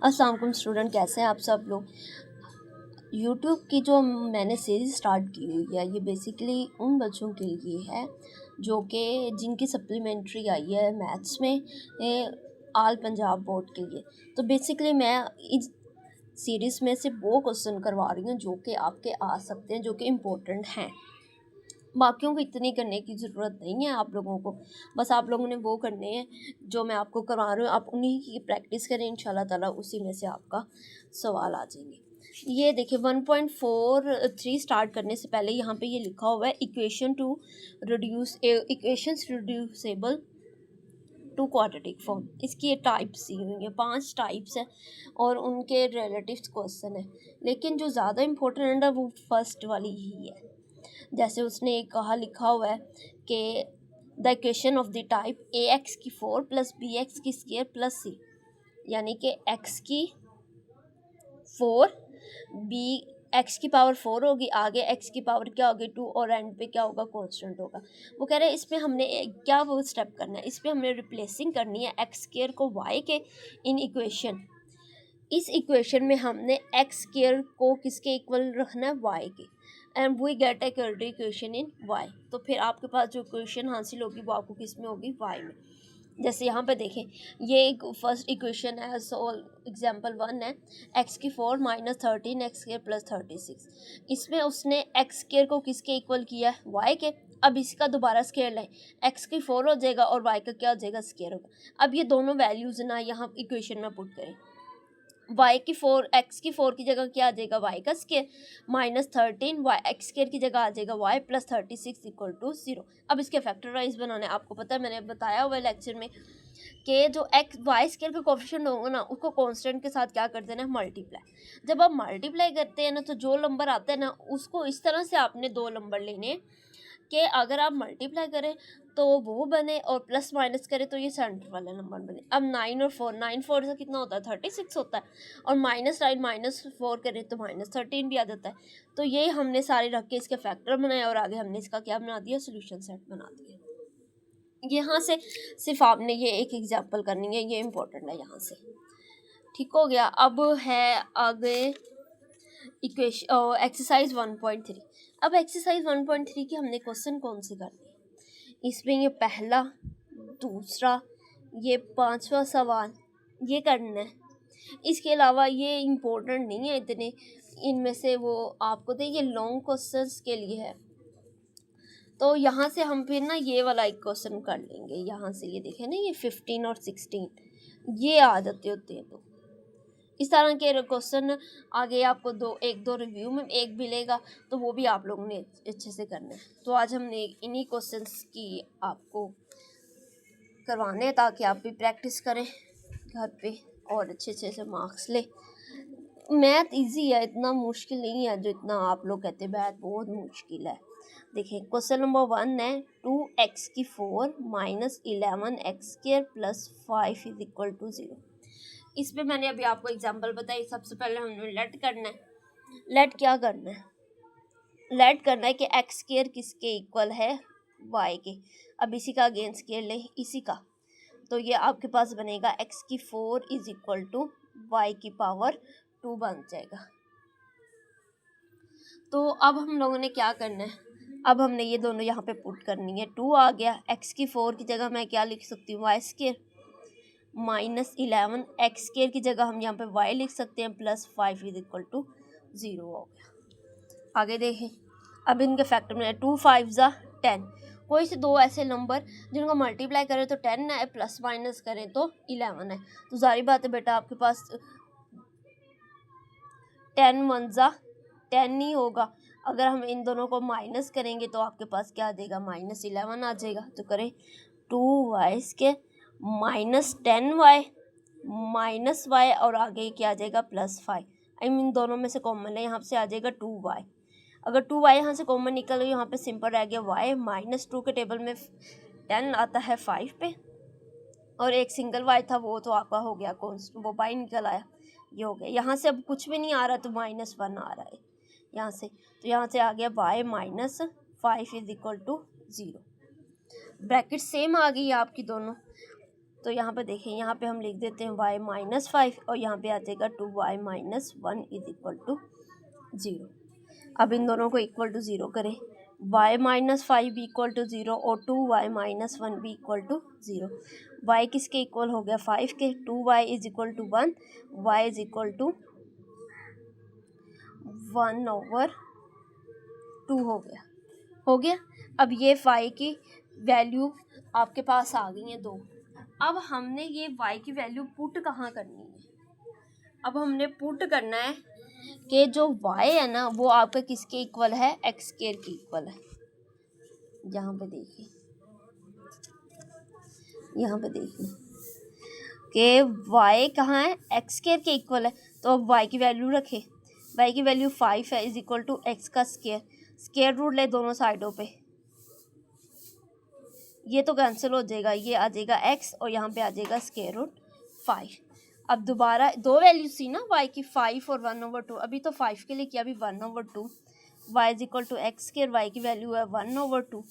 अस्सलाम वालेकुम स्टूडेंट, कैसे हैं आप सब लोग। यूट्यूब की जो मैंने सीरीज़ स्टार्ट की हुई है, ये बेसिकली उन बच्चों के लिए है जो कि जिनकी सप्लीमेंट्री आई है मैथ्स में आल पंजाब बोर्ड के लिए। तो बेसिकली मैं इस सीरीज़ में से वो क्वेश्चन करवा रही हूँ जो कि आपके आ सकते हैं, जो कि इम्पोर्टेंट हैं। बाकियों को इतनी करने की ज़रूरत नहीं है आप लोगों को, बस आप लोगों ने वो करने हैं जो मैं आपको करवा रही हूँ। आप उन्हीं की प्रैक्टिस करें, इंशाल्लाह ताला उसी में से आपका सवाल आ जाएंगे। ये देखिए 1.43 स्टार्ट करने से पहले यहाँ पे ये लिखा हुआ है equations reducible to quadratic form. इसकी ये टाइप्स दी हुई हैं, 5 टाइप्स हैं और उनके रिलेटिव्स क्वेश्चन है, लेकिन जो ज़्यादा इम्पोर्टेंट है वो फर्स्ट वाली ही है। जैसे उसने एक कहा लिखा हुआ है कि the equation of the type A x की 4 प्लस बी एक्स की स्क्वायर प्लस सी, यानी कि एक्स की 4 बी एक्स की पावर 4 होगी, आगे एक्स की पावर क्या होगी 2 और एंड पे क्या होगा कांस्टेंट होगा। वो कह रहे हैं इसमें हमने क्या वो स्टेप करना है, इसमें हमने रिप्लेसिंग करनी है एक्स स्क्वायर को वाई के इन इक्वेशन। इस इक्वेशन में हमने एक्स स्क्वायर को किसके इक्वल रखना है, वाई के, and we get a quadratic equation in Y. तो फिर आपके पास जो इक्वेशन हासिल होगी वो आपको किस में होगी, वाई में। जैसे यहाँ पे देखें, ये एक फर्स्ट इक्वेशन है, सो एग्जांपल 1 है एक्स की 4 माइनस 13 एक्स स्क्वायर प्लस 36। इसमें उसने एक्स स्क्वायर को किसके इक्वल किया है, वाई के। अब इसका दोबारा स्क्वायर लें, एक्स की 4 हो जाएगा और वाई का क्या हो जाएगा, स्क्वायर होगा। अब ये दोनों वैल्यूज ना यहाँ इक्वेशन में पुट करें, वाई की 4 एक्स की 4 की जगह क्या आ जाएगा, वाई का square minus 13 Y X square की जगह आ जाएगा वाई प्लस 36 इक्वल टू 0। अब इसके फैक्टराइज बनाने, आपको पता है मैंने बताया हुआ है लेक्चर में कि जो एक्स वाई स्क्वायर का कोफिशिएंट होगा ना, उसको कांस्टेंट के साथ क्या कर देना है, मल्टीप्लाई। जब आप मल्टीप्लाई करते हैं ना, तो जो नंबर आता है ना उसको इस तरह से आपने 2 नंबर लेने कि अगर आप मल्टीप्लाई करें तो वो बने और प्लस माइनस करें तो ये सेंटर वाला नंबर बने। अब 9 और 4, 9 4 से कितना होता है, 36 होता है, और -9 -4 करें तो -13 भी आ जाता है। तो ये हमने सारे रख के इसके फैक्टर बनाए और आगे हमने इसका क्या बना दिया, सोल्यूशन सेट बना दिया। यहाँ से सिर्फ आपने ये एक एग्जाम्पल करनी है, ये इंपॉर्टेंट है यहाँ से, ठीक हो गया। अब है आगे इक्वेशन एक्सरसाइज 1.3। अब एक्सरसाइज 1.3 की हमने क्वेश्चन कौन से करने हैं, इसमें ये पहला, दूसरा, ये 5वां सवाल ये करना है। इसके अलावा ये इम्पोर्टेंट नहीं है इतने, इनमें से वो आपको दे, ये लॉन्ग क्वेश्चंस के लिए है। तो यहाँ से हम फिर ना ये वाला एक क्वेश्चन कर लेंगे, यहाँ से ये देखें ना, ये 15 और 16 ये आ जाते होते हैं। तो इस तरह के क्वेश्चन आगे आपको एक दो रिव्यू में एक मिलेगा, तो वो भी आप लोगों ने अच्छे से करना है। तो आज हमने इन्हीं क्वेश्चंस की आपको करवाने हैं ताकि आप भी प्रैक्टिस करें घर पे और अच्छे से मार्क्स ले। मैथ इजी है, इतना मुश्किल नहीं है जो इतना आप लोग कहते हैं मैथ बहुत मुश्किल है। देखिए क्वेश्चन नंबर 1 है 2x की 4 minus 11 X square plus 5 is equal to 0। इसमें मैंने अभी आपको एग्जांपल बताई। सबसे पहले हमने लेट करना है, लेट क्या करना है, लेट करना है कि एक्स स्क्वायर किसके इक्वल है, वाई के। अब इसी का अगेन स्क्वायर ले इसी का, तो ये आपके पास बनेगा एक्स की 4 इज इक्वल टू वाई की पावर 2 बन जाएगा। तो अब हम लोगों ने क्या करना है, अब हमने ये दोनों यहाँ पे पुट करनी है। 2 आ गया, एक्स की 4 की जगह मैं क्या लिख सकती हूँ, Y square minus 11 X square की जगह हम यहाँ पे वाई लिख सकते हैं प्लस 5 इज इक्वल टू 0 हो गया। आगे देखें, अब इनके फैक्टर में 2 5 ज़ा 10, कोई से दो ऐसे नंबर जिनको मल्टीप्लाई करें तो 10 है, प्लस माइनस करें तो 11 है। तो जारी बात है बेटा आपके पास 10 1 ज़ा 10 नहीं होगा। अगर हम इन दोनों को माइनस करेंगे तो आपके पास क्या आ जाएगा, -11 आ जाएगा। तो करें 2y के माइनस 10y माइनस वाई और आगे क्या आ जाएगा, +5। इन दोनों में से कॉमन है, यहाँ से आ जाएगा 2y। अगर 2y यहाँ से कॉमन निकल गया, यहाँ पे सिंपल रह गया y। -2 के टेबल में 10 आता है 5 पे, और एक सिंगल y था वो तो आपका हो गया कॉन्स्टेंट, वो बाई निकल आया, ये हो गया। यहाँ से अब कुछ भी नहीं आ रहा तो -1 आ रहा है यहाँ से, तो यहाँ से आ गया y -5 is equal to 0। Bracket same आ गई आपकी दोनों। तो यहाँ पे देखें, यहाँ पे हम लिख देते हैं y माइनस 5 और यहाँ पे आ जाएगा 2y minus 1 is equal to 0। अब इन दोनों को इक्वल टू 0 करें, y माइनस 5 भी इक्वल टू 0 और 2y माइनस 1 भी इक्वल टू 0। y किसके इक्वल हो गया, 5 के। 2y is equal to 1, y is equal to 1/2 हो गया। अब ये y की वैल्यू आपके पास आ गई है 2। अब हमने ये y की वैल्यू पुट कहाँ करनी है, अब हमने पुट करना है कि जो y है ना वो आपका किसके इक्वल है, x स्क्वायर के इक्वल है। यहाँ पे देखिए, यहाँ पे देखिए कि y कहाँ है, x स्क्वायर के इक्वल है। तो अब y की वैल्यू रखें, y की वैल्यू 5 है इज इक्वल टू x का स्क्वायर, स्क्वायर रूट ले दोनों साइडों पे, ये तो कैंसिल हो जाएगा, ये आ जाएगा x और यहाँ पे आ जाएगा स्क्वायर रूट 5। अब दोबारा दो वैल्यूज थी ना y की, 5 और 1/2। अभी तो 5 के लिए किया, अभी 1/2। y is equal to X square, y की वैल्यू है 1/2,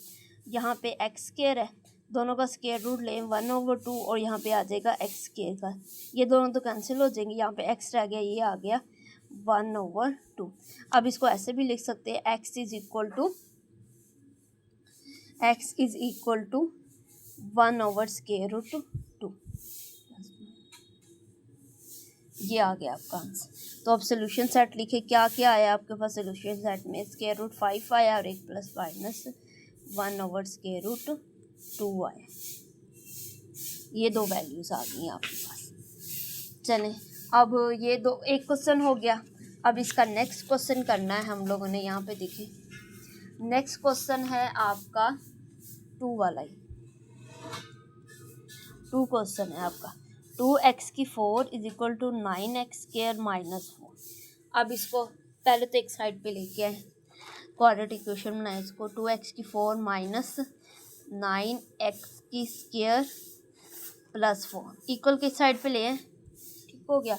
यहाँ पे x स्क्वायर है, दोनों का स्क्वायर रूट लें 1/2 और यहाँ पे आ जाएगा x स्क्वायर का, ये दोनों तो कैंसिल हो जाएंगे, यहाँ पे x रह गया, ये आ गया 1/2। अब इसको ऐसे भी लिख सकते हैं, x इज इक्वल टू 1/√2। ये आ गया आपका आंसर। तो अब सोल्यूशन सेट लिखे, क्या क्या आया आपके पास सोल्यूशन सेट में, स्क्वायर रूट 5 आया और एक प्लस माइनस 1/√2 आया। ये दो वैल्यूज आ गई आपके पास। चलें, अब ये दो, एक क्वेश्चन हो गया। अब इसका नेक्स्ट क्वेश्चन करना है हम लोगों ने। यहाँ पे देखिए, नेक्स्ट क्वेश्चन है आपका 2 वाला ही। 2 क्वेश्चन है आपका, 2x की 4 is equal to 9x square minus 4। अब इसको पहले तो एक साइड पे लेके आए, क्वाड्रेटिक इक्वेशन बनाए इसको। 2x की 4 माइनस 9x की स्क्वायर प्लस 4 इक्वल किस साइड पे ले आए, ठीक हो गया।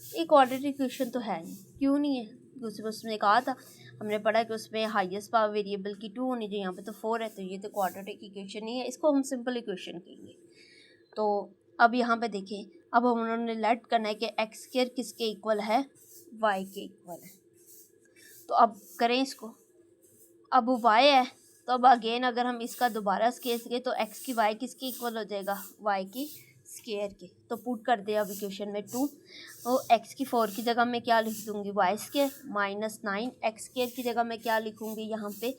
ये क्वाड्रेटिक इक्वेशन तो है नहीं, क्यों नहीं है, क्योंकि उसमें कहा था, हमने पढ़ा कि उसमें हाईएस्ट पावर वेरिएबल की 2 होनी चाहिए, यहाँ पे तो 4 है, तो ये तो क्वाड्रेटिक इक्वेशन नहीं है, इसको हम सिंपल इक्वेशन कहेंगे। तो अब यहाँ पे देखें, अब हम उन्होंने लेट करना है कि एक्स स्क्वायर किसके इक्वल है, वाई के इक्वल है। तो अब करें इसको, अब वाई है, तो अब अगेन अगर हम इसका दोबारा स्क्वायर करें तो एक्स की वाई किसके इक्वल हो जाएगा, वाई की स्क्वायर के। तो पुट कर दे अब इक्वेशन में 2, तो एक्स की 4 की जगह मैं क्या लिख दूँगी, Y square minus 9 X square की जगह मैं क्या लिखूँगी, यहाँ पे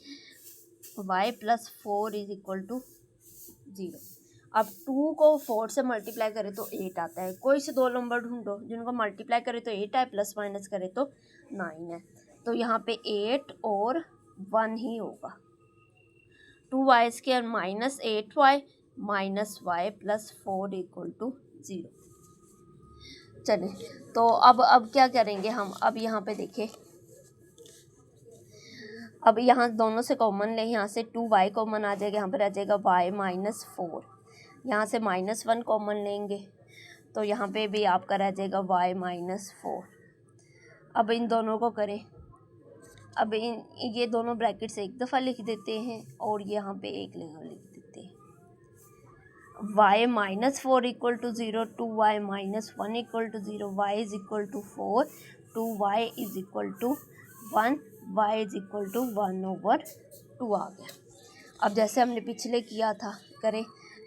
Y plus 4 is equal to 0। अब 2 को 4 से मल्टीप्लाई करें तो 8 आता है। कोई से दो नंबर ढूंढो जिनको मल्टीप्लाई करें तो 8 है, प्लस माइनस करें तो 9 है। तो यहाँ पे 8 और 1 ही होगा। 2y square minus 8y minus y plus 4 equal to 0। चलें, तो अब क्या करेंगे हम, अब यहाँ पे देखें, अब यहाँ दोनों से कॉमन लें, यहाँ से 2y कॉमन आ जाएगा, यहाँ पर आ जाएगा y माइनस 4, यहाँ से -1 कॉमन लेंगे तो यहाँ पे भी आपका रह जाएगा y माइनस 4। अब इन दोनों को करें, अब ये दोनों ब्रैकेट से एक दफ़ा लिख देते हैं और यहाँ पे एक लिख देते हैं। y minus 4 equal to 0, 2y minus 1 equal to 0, y is equal to 4, 2y is equal to 1, y is equal to 1/2 आ गया। अब जैसे हमने पिछले किया था, करें,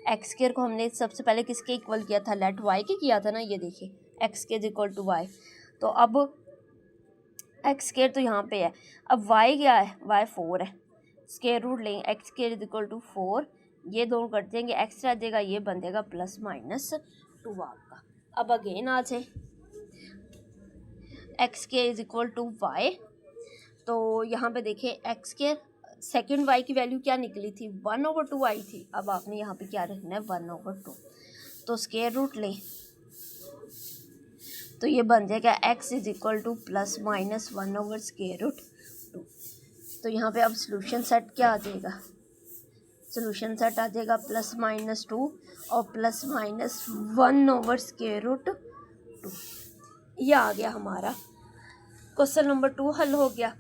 एक्स स्क्वायर को हमने सबसे पहले किसके इक्वल किया था, लेट वाई के किया था ना, ये देखिए X square equal to Y. तो अब एक्स स्क्वायर तो यहाँ पे है, अब वाई क्या है, वाई 4 है, स्क्वायर रूट लेंगे, एक्स स्क्वायर इक्वल टू 4, ये दोनों कट देंगे, एक्स रह जाएगा, ये बन जाएगा प्लस माइनस 2 आपका। अब अगेन आ जाए, X square is equal to Y, तो यहाँ पे देखिए एक्स स्क्वायर सेकेंड वाई की वैल्यू क्या निकली थी, 1/2 आई थी। अब आपने यहाँ पे क्या रखना है, 1/2, तो स्क्वायर रूट लें तो ये बन जाएगा x is equal two plus minus 1/√2। तो यहाँ पे अब सोल्यूशन सेट क्या आ जाएगा, सोल्यूशन सेट आ जाएगा प्लस माइनस 2 और प्लस माइनस 1/√2। ये आ गया हमारा क्वेश्चन नंबर 2 हल हो गया।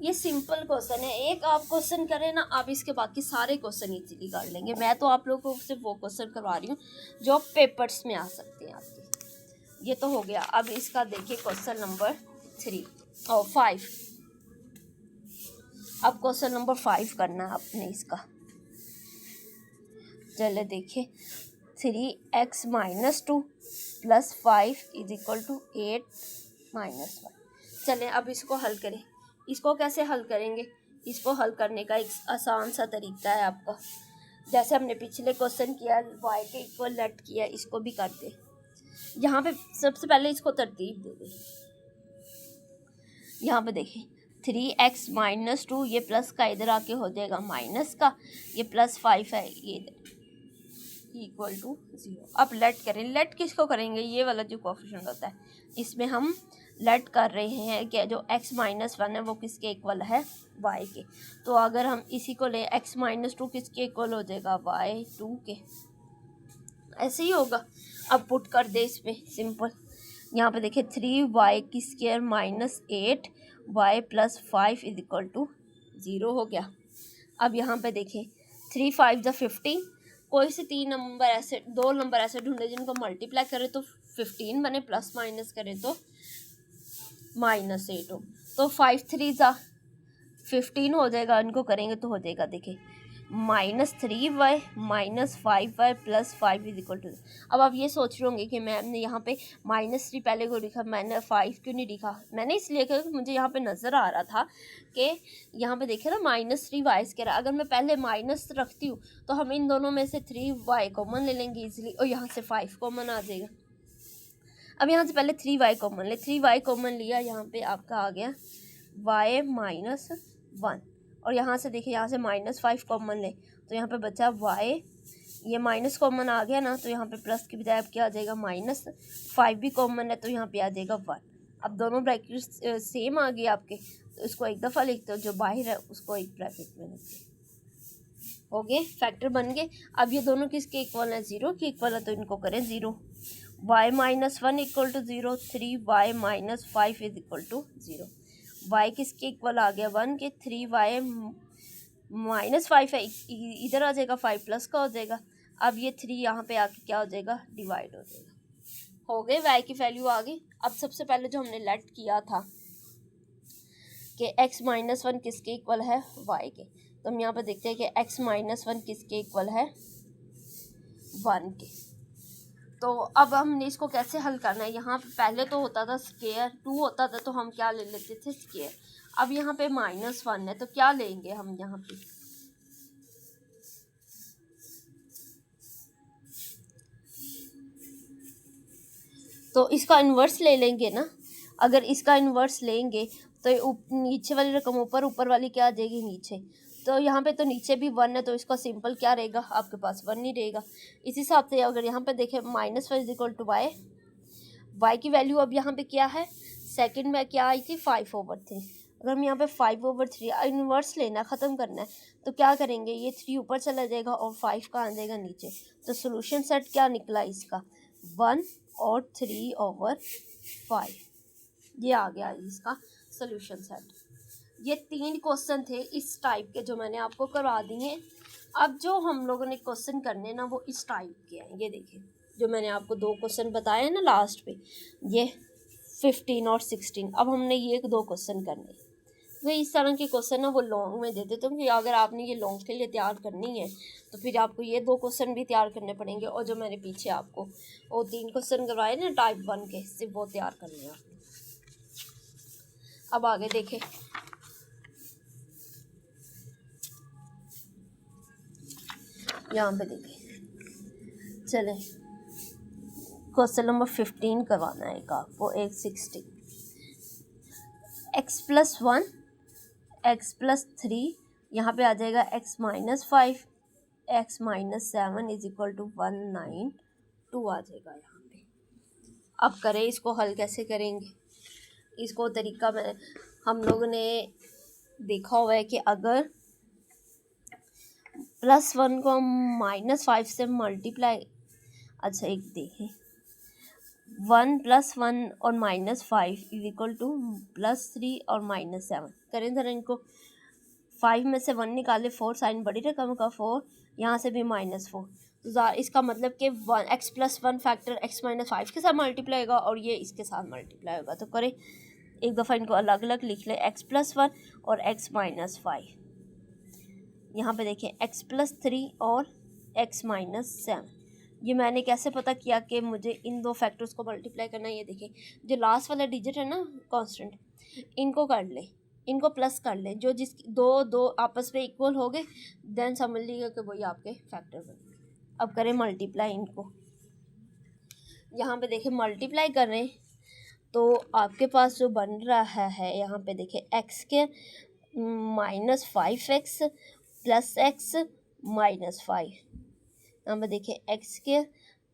ये सिंपल क्वेश्चन है, एक आप क्वेश्चन करें ना, आप इसके बाकी सारे क्वेश्चन इजीली कर लेंगे। मैं तो आप लोगों को सिर्फ वो क्वेश्चन करवा रही हूँ जो पेपर्स में आ सकते हैं आपके। ये तो हो गया। अब इसका देखिए क्वेश्चन नंबर 3 और 5। अब क्वेश्चन नंबर 5 करना है आपने इसका। चले देखिए, 3x - 2 + 5 = 8 - 1। चलें अब इसको हल करें। इसको कैसे हल करेंगे? इसको हल करने का एक आसान सा तरीका है आपका। जैसे हमने पिछले क्वेश्चन किया, y के इक्वल लेट किया, इसको भी करते। यहाँ पे सबसे पहले इसको तरतीब दे दें। यहाँ पे देखें, 3x - 2, ये प्लस का इधर आके हो जाएगा माइनस का, ये +5 है, ये इक्वल टू 0। अब लेट करें। लेट किसको करेंगे? ये वाला जो कोफिशिएंट होता है, इसमें हम लेट कर रहे हैं कि जो x - 1 है वो किसके इक्वल है? y के। तो अगर हम इसी को ले, x - 2 किसके इक्वल हो जाएगा? y 2 के। ऐसे ही होगा। अब पुट कर दे इसमें, सिंपल। यहाँ पे देखिए 3y² - 8 y + 5 = 0 हो गया। अब यहाँ पे देखिए 3 5 = 15। कोई से 2 नंबर ऐसे ढूंढे जिनको मल्टीप्लाई करें तो 15 बने, प्लस माइनस करें तो -8 हो। तो 5 3 = 15 हो जाएगा। इनको करेंगे तो हो जाएगा, देखिए -3y - 5y + 5 = 0। अब आप ये सोच रहे होंगे कि मैम ने यहाँ पे -3 पहले को लिखा, मैंने 5 क्यों नहीं लिखा? मैंने इसलिए कहा कि मुझे यहाँ पे नज़र आ रहा था कि यहाँ पे देखिए ना -3y²। अगर मैं पहले माइनस रखती हूँ तो हम इन दोनों में से 3y कॉमन ले लेंगे इजीली, और यहाँ से 5 कॉमन आ जाएगा। अब यहाँ से पहले 3y कॉमन ले, 3y कॉमन लिया, यहाँ पे आपका आ गया y - 1। और यहाँ से देखिए, यहाँ से -5 कॉमन ले तो यहाँ पे बचा y, ये माइनस कॉमन आ गया ना, तो यहाँ पे प्लस की बजाय अब क्या आ जाएगा? -5 भी कॉमन है तो यहाँ पे आ जाएगा 1। अब दोनों ब्रैकेट सेम आ गए आपके, तो इसको एक दफ़ा लिखते हो, जो बाहर है उसको एक ब्रैकेट में लिखते हो गए, फैक्टर बन गए। अब ये दोनों किसके इक्वल है? 0 के इक्वल है, तो इनको करें 0। y - 1 = 0, 3y - 5 = 0। y किसके इक्वल आ गया? 1 के। 3y - 5 है, इधर आ जाएगा, 5 प्लस का हो जाएगा। अब ये 3 यहाँ पे आके क्या हो जाएगा? डिवाइड हो जाएगा। हो गए, y की वैल्यू आ गई। अब सबसे पहले जो हमने लेट किया था कि x - 1 किसके इक्वल है? y के, तो हम यहाँ पे देखते हैं कि x - 1 किसके इक्वल है? 1 के। तो अब हमने इसको कैसे हल करना है? यहाँ पे पहले तो होता था स्क्वायर, 2 होता था तो हम क्या ले लेते थे? स्क्वायर। अब यहाँ पे -1 है तो क्या लेंगे हम यहाँ पे? तो इसका इन्वर्स ले लेंगे ना। अगर इसका इन्वर्स लेंगे तो नीचे वाली रकम ऊपर, ऊपर वाली क्या आ जाएगी? नीचे। तो यहाँ पे तो नीचे भी 1 है, तो इसका सिंपल क्या रहेगा? आपके पास 1 नहीं रहेगा। इस हिसाब से अगर यहाँ पे देखें -5 = y, y की वैल्यू अब यहाँ पे क्या है? सेकंड में क्या आई थी? 5/3। अगर हम यहाँ पे 5/3 इन्वर्स लेना, ख़त्म करना है, तो क्या करेंगे? ये 3 ऊपर चला जाएगा और 5 का आ जाएगा नीचे। तो सोल्यूशन सेट क्या निकला इसका? 1 और 3/5। ये आ गया इसका सोल्यूशन सेट। ये 3 क्वेश्चन थे इस टाइप के जो मैंने आपको करवा दिए। अब जो हम लोगों ने क्वेश्चन करने ना, वो इस टाइप के हैं। ये देखिए, जो मैंने आपको 2 क्वेश्चन बताए ना लास्ट पे, ये 15 और 16। अब हमने ये 2 क्वेश्चन करने। वे इस तरह के क्वेश्चन ना वो लॉन्ग में देते, तो कि अगर आपने ये लॉन्ग के लिए तैयार करनी है तो फिर आपको ये 2 क्वेश्चन भी तैयार करने पड़ेंगे, और जो मैंने पीछे आपको वो 3 क्वेश्चन करवाए ना टाइप 1 के, सिर्फ वो तैयार करने हैं आपको। अब आगे देखें, यहाँ पे देखें, चलें क्वेश्चन नंबर 15 करवाना है एक आपको, 16। x + 1 x + 3, यहाँ पे आ जाएगा x - 5 x - 7 = 192 आ जाएगा यहाँ पे। अब करें इसको हल कैसे करेंगे? इसको तरीका में हम लोगों ने देखा हुआ है कि अगर +1 को हम -5 से मल्टीप्लाई, अच्छा एक देखें, 1 + 1 और -5 इज इक्वल टू +3 और -7। करें ज़रा इनको, 5 में से 1 निकाले, 4 साइन बड़ी रकम का 4, यहाँ से भी -4, तो इसका मतलब कि x + 1 फैक्टर x - 5 के साथ मल्टीप्लाई होगा और ये इसके साथ मल्टीप्लाई होगा। तो करें एक दफ़ा इनको अलग अलग लिख ले, x + 1 और x - 5। यहाँ पे देखें x + 3 और x - 7। ये मैंने कैसे पता किया कि मुझे इन दो फैक्टर्स को मल्टीप्लाई करना है। ये देखें जो लास्ट वाला डिजिट है ना कांस्टेंट, इनको कर ले, इनको प्लस कर ले, जो जिस दो आपस में इक्वल हो गए देन समझ लीजिएगा कि वही आपके फैक्टर बने। अब करें मल्टीप्लाई इनको, यहाँ पे देखें मल्टीप्लाई कर रहे हैं तो आपके पास जो बन रहा है यहाँ पे देखें x² -5x + x - 5। यहाँ पे देखें x²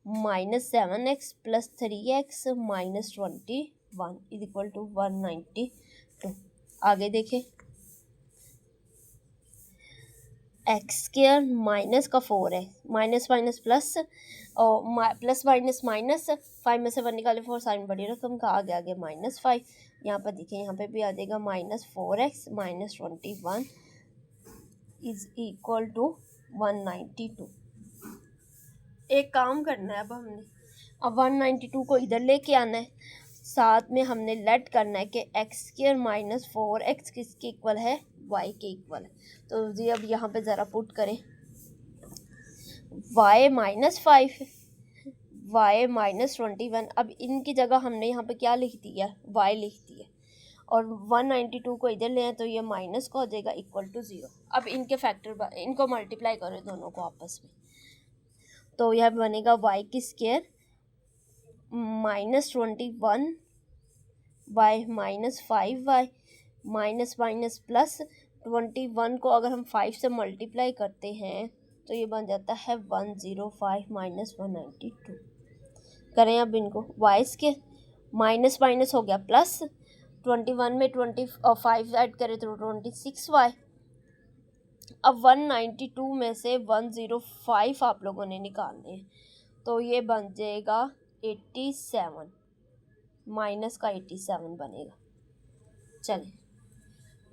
-7x + 3x - 21 is equal to 192। आगे देखें x² माइनस का 4 है, माइनस माइनस प्लस और प्लस माइनस माइनस, 5 में से 1 निकाले 4 साइन बड़ी रकम का, आगे आगे -5। यहाँ पर देखें यहाँ पे भी आ जाएगा -4x - 21 इज इक्वल टू 192। एक काम करना है, अब 192 को इधर लेके आना है, साथ में हमने लेट करना है कि x² - 4x किसके इक्वल है, y के इक्वल है। तो जी अब यहाँ पे ज़रा पुट करें, y -5 y - 21। अब इनकी जगह हमने यहाँ पे क्या लिख दिया, y लिख दिया, और 192 को इधर ले आए तो ये माइनस का हो जाएगा इक्वल टू 0। अब इनके फैक्टर इनको मल्टीप्लाई करें दोनों को आपस में, तो यह बनेगा y² -21 y -5y minus minus plus 21 को अगर हम 5 से मल्टीप्लाई करते हैं तो ये बन जाता है 105 - 192। करें अब इनको, y² माइनस माइनस हो गया प्लस, 21 में 25 ऐड करें तो 26y। अब 192 में से 105 आप लोगों ने निकालने हैं, तो ये बन जाएगा 87, माइनस का 87 बनेगा। चलें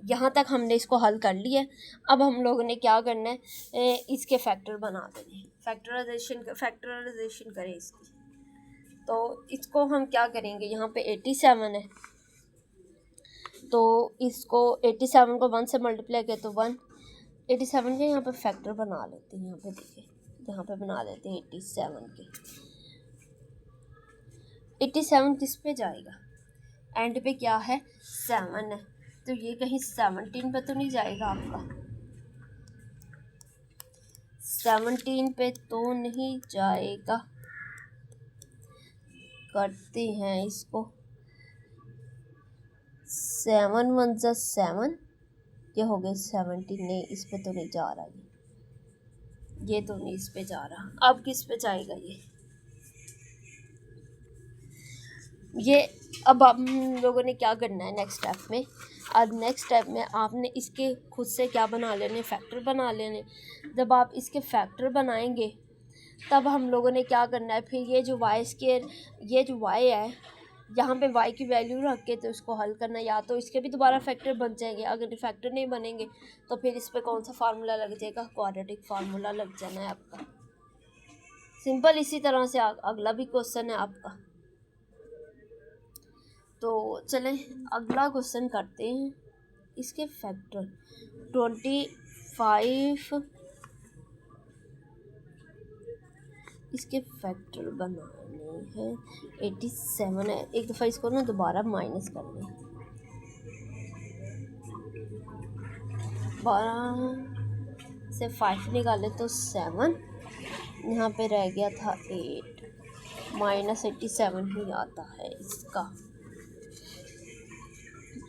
यहाँ तक हमने इसको हल कर लिया। अब हम लोगों ने क्या करना है, इसके फैक्टर बना देने, फैक्टराइजेशन करें इसकी। तो इसको हम क्या करेंगे, यहाँ पे 87 है तो इसको 87 को 1 से मल्टीप्लाई करें तो 1, 87 के यहाँ पे फैक्टर बना लेते हैं। यहाँ पे देखिए, यहाँ पे बना लेते हैं 87 के। 87 किस पे जाएगा, एंड पे क्या है 7 है, तो ये कहीं 17 पे तो नहीं जाएगा आपका, 17 पे तो नहीं जाएगा। करते हैं इसको, 7 × 1 = 7, ये हो गए 17, नहीं इस पे तो नहीं जा रहा, ये तो नहीं इस पे जा रहा। अब किस पे जाएगा ये अब हम लोगों ने क्या करना है नेक्स्ट स्टेप में, अब नेक्स्ट स्टेप में आपने इसके खुद से क्या बना लेने, फैक्टर बना लेने। जब आप इसके फैक्टर बनाएंगे तब हम लोगों ने क्या करना है, फिर ये जो y², ये जो y है यहाँ पे y की वैल्यू रख के तो इसको हल करना, या तो इसके भी दोबारा फैक्टर बन जाएंगे, अगर फैक्टर नहीं बनेंगे तो फिर इस पर कौन सा फार्मूला लग जाएगा, क्वाड्रेटिक फार्मूला लग जाना है आपका। सिंपल इसी तरह से अगला भी क्वेश्चन है आपका। तो चलें अगला क्वेश्चन करते हैं। इसके फैक्टर 25, इसके फैक्टर बनाने हैं 87 है। एक दफ़ा इसको ना दोबारा माइनस कर लें, 12 से 5 निकाले तो 7, यहाँ पे रह गया था 8, -87 ही आता है इसका।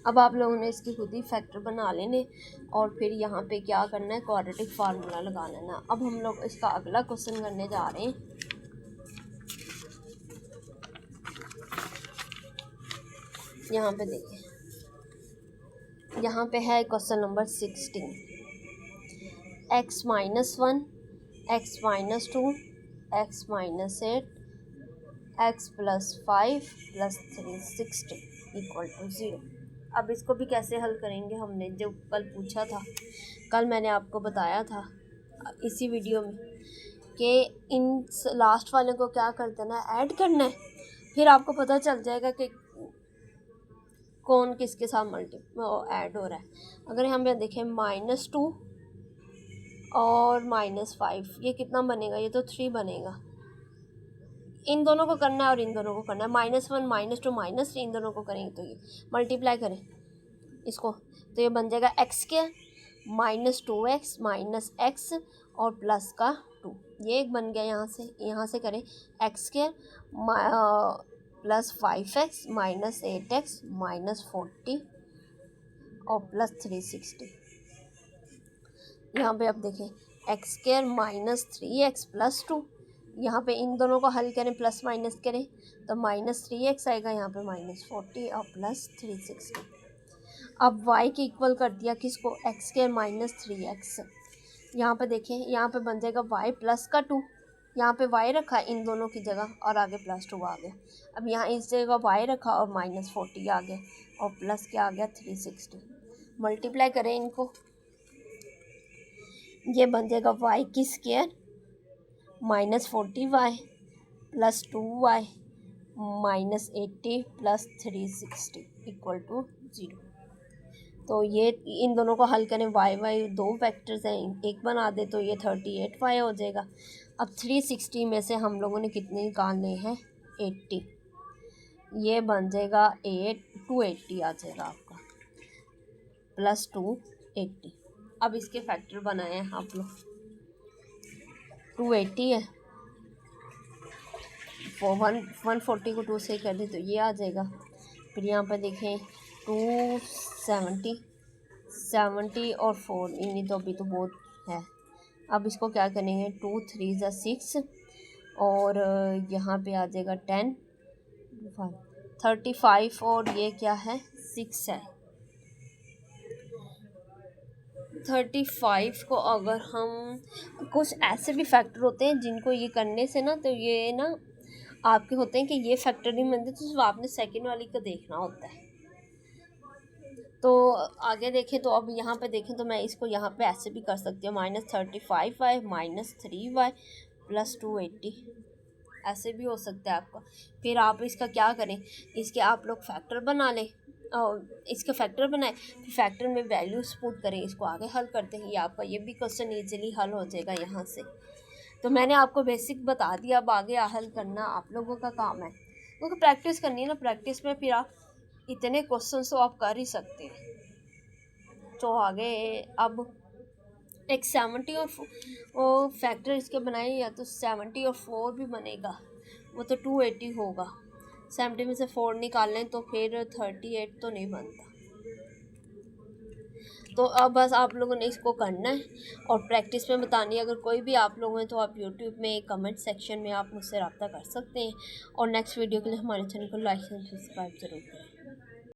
अब आप लोगों ने इसकी खुद ही फैक्टर बना लेने और फिर यहाँ पे क्या करना है, क्वाड्रेटिक फार्मूला लगा लेना। अब हम लोग इसका अगला क्वेश्चन करने जा रहे हैं। यहाँ पे देखिए, यहाँ पे है question number 16, x - 1 x - 2 x - 8 X plus 5 plus 360 equal to 0। अब इसको भी कैसे हल करेंगे, हमने जो कल पूछा था, कल मैंने आपको बताया था इसी वीडियो में कि इन लास्ट वाले को क्या कर देना है, ऐड करना है, फिर आपको पता चल जाएगा कि कौन किसके साथ ऐड हो रहा है। अगर हम यहाँ देखें -2 और -5, ये कितना बनेगा, ये तो 3 बनेगा। इन दोनों को करना है और इन दोनों को करना है, -1 -2 -3, इन दोनों को करेंगे तो ये मल्टीप्लाई करें इसको तो ये बन जाएगा x² -2x -x और प्लस का 2, ये एक बन गया। यहाँ से करें x² प्लस 5x -8x -40 और प्लस 360। यहाँ पे अब देखें x² -3x प्लस 2, यहाँ पे इन दोनों को हल करें, प्लस माइनस करें तो -3x आएगा, यहाँ पे -40 और प्लस 360। अब y के इक्वल कर दिया किसको, x² -3x। यहाँ पे देखें, यहाँ पे बन जाएगा y प्लस का 2, यहाँ पे y रखा इन दोनों की जगह और आगे प्लस 2 आ गया। अब यहाँ इस जगह y रखा और -40 आ गया और प्लस क्या आ गया 360। मल्टीप्लाई करें इनको, ये बन जाएगा y की square -40y plus 2y -80 plus 360 equal to 0। तो ये इन दोनों को हल करें, y दो फैक्टर्स हैं, एक बना दे तो ये 38y हो जाएगा। अब 360 में से हम लोगों ने कितने निकालने हैं, 80, ये बन जाएगा 280 आ जाएगा आपका, प्लस 280। अब इसके फैक्टर बनाए हैं आप लोग, 280 है, 140 को 2 से कर दें तो ये आ जाएगा। फिर यहाँ पर देखें 270 और 4, इन्हीं तो अभी तो बहुत है। अब इसको क्या करेंगे, 2 3 6 और यहाँ पे आ जाएगा 10 35 और ये क्या है 6 है। 35 को अगर हम, कुछ ऐसे भी फैक्टर होते हैं जिनको ये करने से ना, तो ये ना आपके होते हैं कि ये फैक्टर नहीं बनते, तो सिर्फ आपने सेकंड वाली को देखना होता है। तो आगे देखें तो अब यहाँ पे देखें तो मैं इसको यहाँ पे ऐसे भी कर सकती हूँ, -35y -3y प्लस 280, ऐसे भी हो सकता है आपका। फिर आप इसका क्या करें, इसके आप लोग फैक्टर बना लें और इसके फैक्टर बनाए, फिर फैक्टर में वैल्यूज पुट करें, इसको आगे हल करते हैं, ये आपका ये भी क्वेश्चन ईजिली हल हो जाएगा यहाँ से। तो मैंने आपको बेसिक बता दिया, अब आगे हल करना आप लोगों का काम है, क्योंकि प्रैक्टिस करनी है ना, प्रैक्टिस में फिर आप इतने क्वेश्चन तो आप कर ही सकते हैं। तो आगे अब एक 70 और फैक्टर इसके बनाए, या तो 70 और 4 भी बनेगा, वो तो 280 होगा। 70 में से 4 निकाल लें तो फिर 38 तो नहीं बनता। तो अब बस आप लोगों ने इसको करना है और प्रैक्टिस में बतानी है। अगर कोई भी आप लोग हैं तो आप यूट्यूब में कमेंट सेक्शन में आप मुझसे रब्ता कर सकते हैं, और नेक्स्ट वीडियो के लिए हमारे चैनल को लाइक एंड सब्सक्राइब ज़रूर करें।